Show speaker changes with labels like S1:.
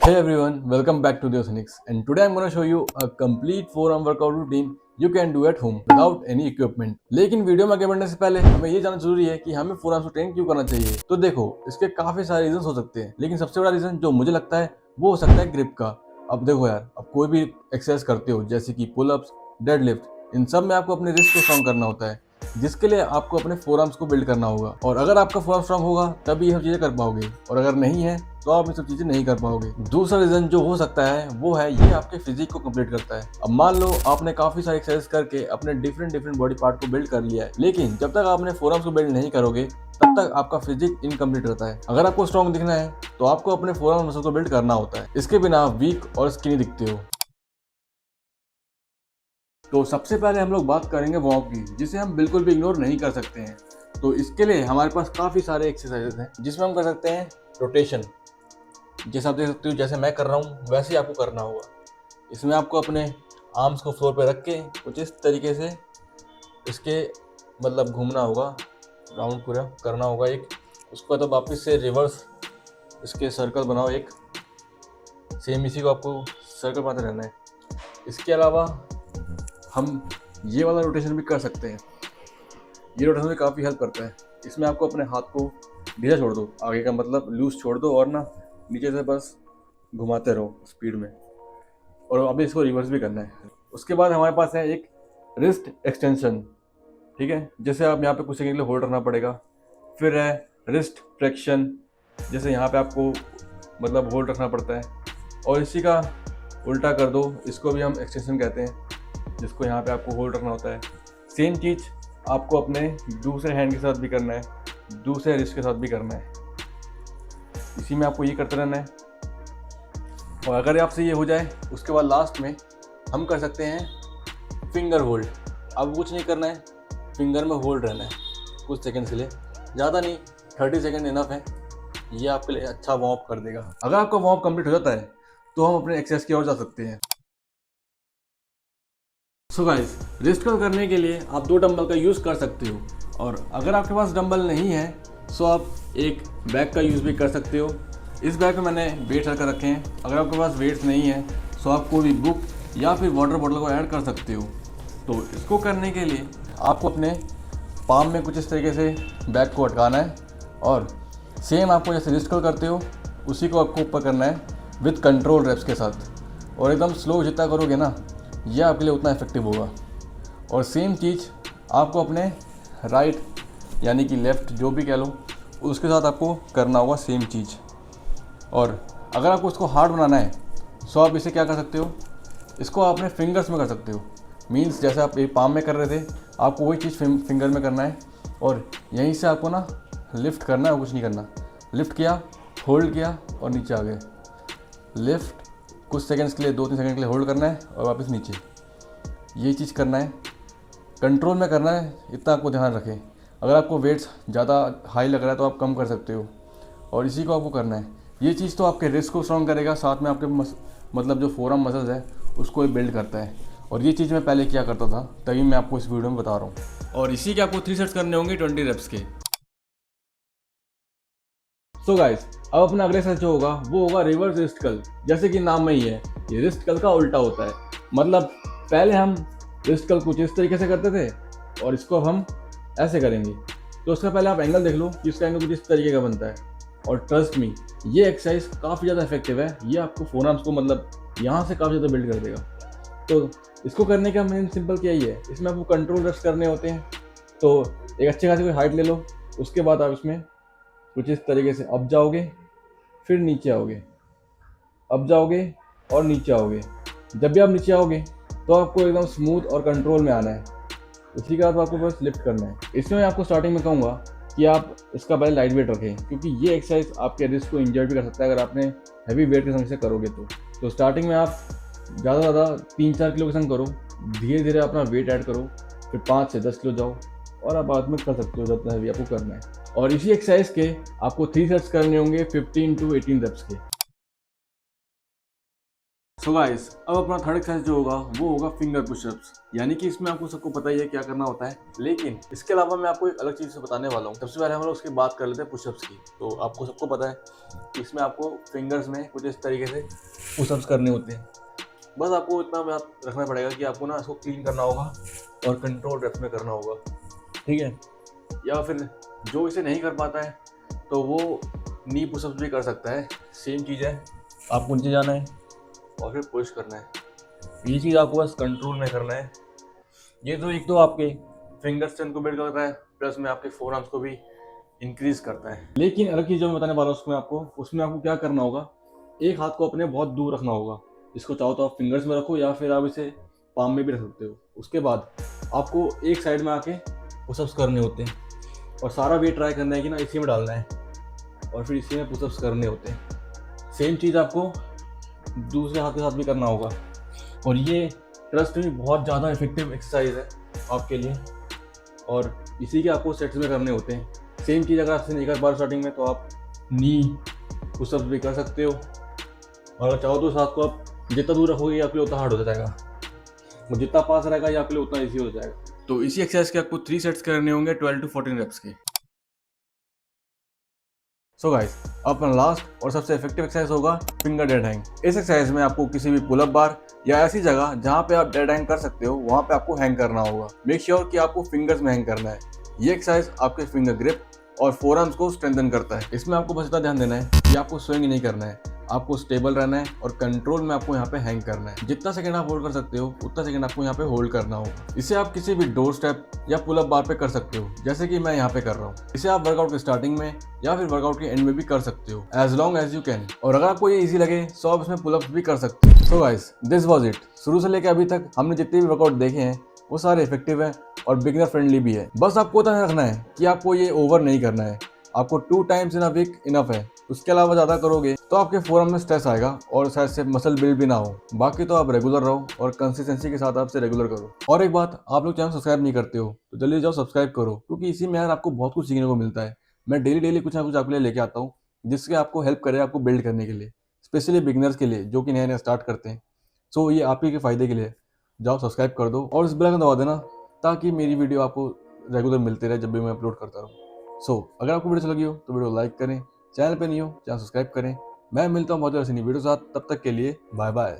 S1: Hey everyone, welcome back to the Oceanics, and today I'm going to show you a complete forearm workout routine you can do at home without any equipment. लेकिन video में आगे बढ़ने से पहले हमें ये जानना जरूरी है कि हमें फोरआर्म्स को ट्रेन क्यों करना चाहिए। तो देखो, इसके काफी सारे रीजन हो सकते हैं, लेकिन सबसे बड़ा रीजन जो मुझे लगता है वो हो सकता है ग्रिप का। अब देखो यार, अब कोई भी एक्सरसाइज करते हो जैसे कि पुलअप्स, डेडलिफ्ट, इन सब में आपको अपने रिस्ट को स्ट्रॉन्ग करना होता है, जिसके लिए आपको अपने फोरआर्म्स को बिल्ड करना होगा। और अगर आपका फोरआर्म स्ट्रॉन्ग होगा तभी ये सब चीजें कर पाओगे, और अगर नहीं है तो आप ये सब चीजें नहीं कर पाओगे। दूसरा रीजन जो हो सकता है वो है ये आपके फिजिक को कंप्लीट करता है। अब मान लो आपने काफी सारी एक्सरसाइज करके अपने डिफरेंट बॉडी पार्ट को बिल्ड कर लिया है, लेकिन जब तक आपने फोरआर्म्स को बिल्ड नहीं करोगे तब तक आपका फिजिक इनकम्प्लीट रहता है। अगर आपको स्ट्रॉन्ग दिखना है तो आपको अपने फोरआर्म मसल को बिल्ड करना होता है, इसके बिना आप वीक और स्किनी दिखते हो। तो सबसे पहले हम लोग बात करेंगे वार्म अप की, जिसे हम बिल्कुल भी इग्नोर नहीं कर सकते हैं। तो इसके लिए हमारे पास काफ़ी सारे एक्सरसाइजेस हैं जिसमें हम कर सकते हैं रोटेशन। जैसे आप देख सकते हो, जैसे मैं कर रहा हूँ वैसे ही आपको करना होगा। इसमें आपको अपने आर्म्स को फ्लोर पे रख के कुछ इस तरीके से इसके मतलब घूमना होगा, राउंड पूरा करना होगा एक। उसके बाद वापस से रिवर्स इसके सर्कल बनाओ एक, सेम इसी को आपको सर्कल बनाते रहना है। इसके अलावा हम ये वाला रोटेशन भी कर सकते हैं। ये रोटेशन भी काफ़ी हेल्प करता है। इसमें आपको अपने हाथ को ढीला छोड़ दो, आगे का मतलब लूज छोड़ दो, और ना नीचे से बस घुमाते रहो स्पीड में। और अभी इसको रिवर्स भी करना है। उसके बाद हमारे पास है एक रिस्ट एक्सटेंशन, ठीक है। जैसे आप यहाँ पे कुछ सेकंड के लिए होल्ड रखना पड़ेगा। फिर है रिस्ट फ्लेक्शन, जैसे यहाँ पे आपको मतलब होल्ड रखना पड़ता है, और इसी का उल्टा कर दो, इसको भी हम एक्सटेंशन कहते हैं, जिसको यहाँ पे आपको होल्ड रखना होता है। सेम चीज़ आपको अपने दूसरे हैंड के साथ भी करना है, दूसरे रिस्ट के साथ भी करना है। इसी में आपको ये करते रहना है। और अगर आपसे ये हो जाए उसके बाद लास्ट में हम कर सकते हैं फिंगर होल्ड। अब कुछ नहीं करना है, फिंगर में होल्ड रहना है कुछ सेकंड्स के लिए, ज़्यादा नहीं, 30 सेकंड इनफ है। ये आपके लिए अच्छा वार्म अप कर देगा। अगर आपका वार्म अप कंप्लीट हो जाता है तो हम अपने एक्सरसाइज की ओर जा सकते हैं। सो गाइस, रिस्ट कर्ल करने के लिए आप 2 डंबल का यूज़ कर सकते हो, और अगर आपके पास डंबल नहीं है तो आप एक बैग का यूज़ भी कर सकते हो। इस बैग में मैंने वेट्स रख रखे हैं। अगर आपके पास वेट्स नहीं है तो आप कोई भी बुक या फिर वाटर बॉटल को ऐड कर सकते हो। तो इसको करने के लिए आपको अपने पाम में कुछ इस तरीके से बैग को अटकाना है, और सेम आपको जैसे रिस्ट कर्ल करते हो उसी को आपको ऊपर करना है विद कंट्रोल रेप्स के साथ। और एकदम स्लो जितना करोगे ना, यह आपके लिए उतना इफेक्टिव होगा। और सेम चीज़ आपको अपने राइट यानी कि लेफ़्ट जो भी कह लो, उसके साथ आपको करना होगा सेम चीज़। और अगर आपको इसको हार्ड बनाना है तो आप इसे क्या कर सकते हो, इसको आप अपने फिंगर्स में कर सकते हो। मींस जैसे आप एक पाम में कर रहे थे, आपको वही चीज़ फिंगर में करना है, और यहीं से आपको ना लिफ्ट करना है और कुछ नहीं करना। लिफ्ट किया, होल्ड किया और नीचे आ गए। लिफ्ट कुछ सेकंड्स के लिए, 2-3 सेकंड के लिए होल्ड करना है और वापस नीचे। ये चीज़ करना है, कंट्रोल में करना है, इतना आपको ध्यान रखें। अगर आपको वेट्स ज़्यादा हाई लग रहा है तो आप कम कर सकते हो, और इसी को आपको करना है। ये चीज़ तो आपके रिस्ट को स्ट्रॉन्ग करेगा, साथ में आपके मतलब जो फोरआर्म मसल्स है उसको बिल्ड करता है। और ये चीज़ मैं पहले किया करता था, तभी मैं आपको इस वीडियो में बता रहा हूँ। और इसी के आपको 3 सेट्स करने होंगे 20 रेप्स के। सो गाइस, अब अपना अगला एक्सरसाइज जो होगा वो होगा रिवर्स रिस्ट कर्ल। जैसे कि नाम में ही है, ये रिस्ट कर्ल का उल्टा होता है। मतलब पहले हम रिस्ट कर्ल कुछ इस तरीके से करते थे, और इसको अब हम ऐसे करेंगे। तो उसका पहले आप एंगल देख लो कि इसका एंगल कुछ इस तरीके का बनता है। और ट्रस्ट मी, ये एक्सरसाइज काफ़ी ज़्यादा इफेक्टिव है। ये आपको फोरआर्म्स को मतलब यहाँ से काफ़ी ज़्यादा बिल्ड कर देगा। तो इसको करने का मेन सिंपल क्या ही है, इसमें आपको कंट्रोल रेप्स करने होते हैं। तो एक अच्छी खासी कोई हाइट ले लो, उसके बाद आप इसमें कुछ इस तरीके से अप जाओगे, फिर नीचे आओगे, अप जाओगे और नीचे आओगे। जब भी आप नीचे आओगे तो आपको एकदम स्मूथ और कंट्रोल में आना है। उसी के बाद आपको बस लिफ्ट करना है। इसमें मैं आपको स्टार्टिंग में कहूँगा कि आप इसका पहले लाइट वेट रखें, क्योंकि ये एक्सरसाइज आपके रिस्ट को इंजर्ड भी कर सकता है अगर आपने हैवी वेट के संग से करोगे तो स्टार्टिंग में आप ज़्यादा से ज़्यादा 3-4 किलो के संग करो, धीरे धीरे अपना वेट ऐड करो, फिर 5 से 10 किलो जाओ, और आप बाद में कर सकते हो जितना हैवी आपको करना है। और इसी एक्सरसाइज के आपको 3 सेट्स करने होंगे 15 to 18 रेप्स के। सो गाइस, अब अपना थर्ड एक्सरसाइज जो होगा वो होगा फिंगर पुशअप्स। यानी कि इसमें आपको सबको पता ही है क्या करना होता है, लेकिन इसके अलावा मैं आपको एक अलग चीज़ से बताने वाला हूँ। सबसे पहले हम लोग उसकी बात कर लेते हैं पुशअप्स की। तो आपको सबको पता है कि इसमें आपको फिंगर्स में कुछ इस तरीके से पुशअप्स करने होते हैं। बस आपको इतना बात रखना पड़ेगा कि आपको ना इसको क्लीन करना होगा और कंट्रोल रेप्स में करना होगा, ठीक है। या फिर जो इसे नहीं कर पाता है तो वो नी पुशअप्स भी कर सकता है। सेम चीज़ है, आपको नीचे जाना है और फिर पुश करना है। ये चीज़ आपको बस कंट्रोल में करना है। ये तो एक तो आपके फिंगर स्ट्रेंथ को बिल्ड करता है, प्लस में आपके फोर आर्म्स को भी इंक्रीज करता है। लेकिन अलग चीज़ जो मैं बताने वाला हूँ उसमें आपको क्या करना होगा, एक हाथ को अपने बहुत दूर रखना होगा। इसको चाहो तो आप फिंगर्स में रखो या फिर आप इसे पाम में भी रख सकते हो। उसके बाद आपको एक साइड में आके पुशअप्स करने होते हैं और सारा वेट ट्राई करना है कि ना इसी में डालना है और फिर इसी में पुशअप्स करने होते हैं। सेम चीज़ आपको दूसरे हाथ के साथ भी करना होगा और ये ट्रस्ट में बहुत ज़्यादा इफेक्टिव एक्सरसाइज है आपके लिए और इसी के आपको सेट्स में करने होते हैं। सेम चीज़ अगर आपसे नहीं कर पा स्टार्टिंग में तो आप नी पुशअप्स भी कर सकते हो और अगर चाहो तो साथ को आप जितना दूर रखोगे आपके लिए उतना हार्ड हो जाएगा और जितना पास रहेगा ये आपके लिए उतना ईजी हो जाएगा। तो इसी एक्सरसाइज के आपको 3 सेट्स करने होंगे 12 to 14 रेप्स के। सो गाइस, अपना लास्ट और सबसे इफेक्टिव एक्सरसाइज होगा फिंगर डेड हैंग। इस एक्सरसाइज में आपको किसी भी पुल अप बार या ऐसी जगह जहां पे आप डेड हैंग कर सकते हो वहां पे आपको हैंग करना होगा। मेक श्योर कि आपको फिंगर्स में हैंग करना है। ये एक्सरसाइज आपके फिंगर ग्रिप और फोर आर्म्स को स्ट्रेंथन करता है। इसमें आपको बस इतना ध्यान देना है कि आपको स्विंग नहीं करना है, आपको स्टेबल रहना है और कंट्रोल में आपको यहाँ पे हैंग करना है। जितना सेकंड आप होल्ड कर सकते हो उतना सेकंड आपको यहाँ पे होल्ड करना होगा। इसे आप किसी भी डोर स्टेप या पुल अप बार पे कर सकते हो, जैसे कि मैं यहाँ पे कर रहा हूँ। इसे आप वर्कआउट के स्टार्टिंग में या फिर वर्कआउट के एंड में भी कर सकते हो, as long as you can. और अगर आपको ये इजी लगे तो आप इसमें पुल अप्स भी कर सकते हो। So guys, this was it. शुरू से लेकर अभी तक हमने जितने भी वर्कआउट देखे हैं वो सारे इफेक्टिव हैं और बिगिनर फ्रेंडली भी है। बस आपको ध्यान रखना है कि आपको ये ओवर नहीं करना है। आपको 2 times in a week enough है। उसके अलावा ज़्यादा करोगे तो आपके फोरम में स्ट्रेस आएगा और शायद से मसल बिल्ड भी ना हो। बाकी तो आप रेगुलर रहो और कंसिस्टेंसी के साथ आपसे रेगुलर करो। और एक बात, आप लोग चैनल सब्सक्राइब नहीं करते हो तो जल्दी जाओ सब्सक्राइब करो, क्योंकि इसी में यार आपको बहुत कुछ सीखने को मिलता है। मैं डेली डेली कुछ ना कुछ आपके लिए लेके आता हूँ जिससे आपको हेल्प करे आपको बिल्ड करने के लिए, स्पेशली बिगिनर्स के लिए जो कि नए नए स्टार्ट करते हैं। सो ये आप ही के फ़ायदे के लिए जाओ सब्सक्राइब कर दो और इस बेल आइकन दबा देना ताकि मेरी वीडियो आपको रेगुलर मिलते रहे जब भी मैं अपलोड करता रहूँ। अगर आपको वीडियो अच्छी लगी हो तो वीडियो लाइक करें, चैनल पे नहीं हो चैनल सब्सक्राइब करें। मैं मिलता हूँ बहुत जल्द ऐसी नई वीडियो के साथ, तब तक के लिए बाय बाय।